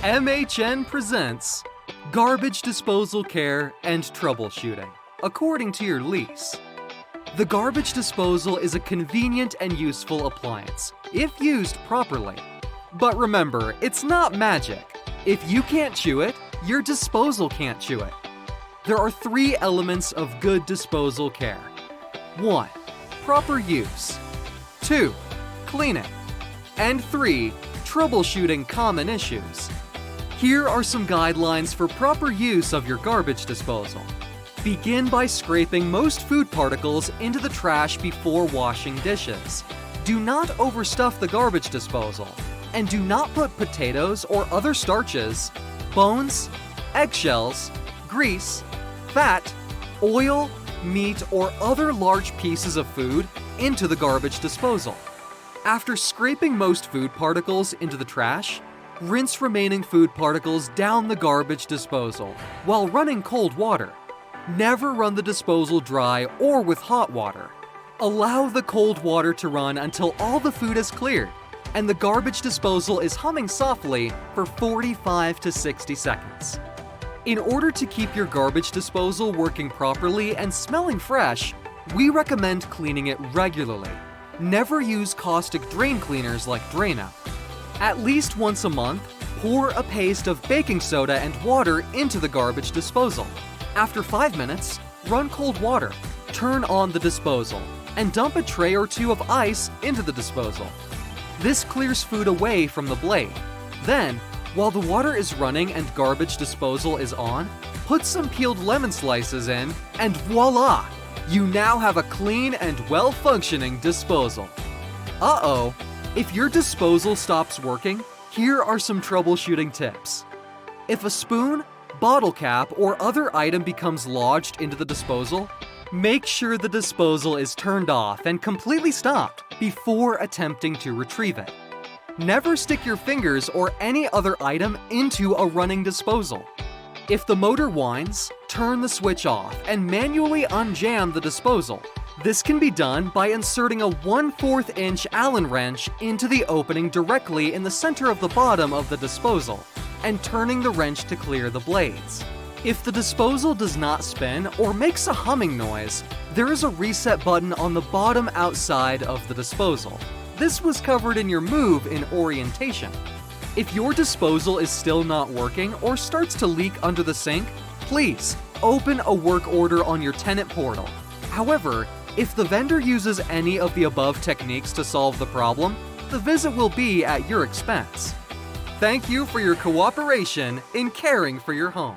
MHN presents Garbage Disposal Care and Troubleshooting, according to your lease. The garbage disposal is a convenient and useful appliance, if used properly. But remember, it's not magic. If you can't chew it, your disposal can't chew it. There are 3 elements of good disposal care. 1. Proper use. 2. Cleaning. And 3. Troubleshooting common issues. Here are some guidelines for proper use of your garbage disposal. Begin by scraping most food particles into the trash before washing dishes. Do not overstuff the garbage disposal. And do not put potatoes or other starches, bones, eggshells, grease, fat, oil, meat, or other large pieces of food into the garbage disposal. After scraping most food particles into the trash, rinse remaining food particles down the garbage disposal while running cold water. Never run the disposal dry or with hot water. Allow the cold water to run until all the food is cleared and the garbage disposal is humming softly for 45 to 60 seconds. In order to keep your garbage disposal working properly and smelling fresh, we recommend cleaning it regularly. Never use caustic drain cleaners like Drano. At least once a month, pour a paste of baking soda and water into the garbage disposal. After 5 minutes, run cold water, turn on the disposal, and dump a tray or 2 of ice into the disposal. This clears food away from the blade. Then, while the water is running and garbage disposal is on, put some peeled lemon slices in, and voila! You now have a clean and well-functioning disposal. Uh-oh! If your disposal stops working, here are some troubleshooting tips. If a spoon, bottle cap, or other item becomes lodged into the disposal, make sure the disposal is turned off and completely stopped before attempting to retrieve it. Never stick your fingers or any other item into a running disposal. If the motor whines, turn the switch off and manually unjam the disposal. This can be done by inserting a 1/4 inch Allen wrench into the opening directly in the center of the bottom of the disposal and turning the wrench to clear the blades. If the disposal does not spin or makes a humming noise, there is a reset button on the bottom outside of the disposal. This was covered in your move in orientation. If your disposal is still not working or starts to leak under the sink, please open a work order on your tenant portal. However, if the vendor uses any of the above techniques to solve the problem, the visit will be at your expense. Thank you for your cooperation in caring for your home.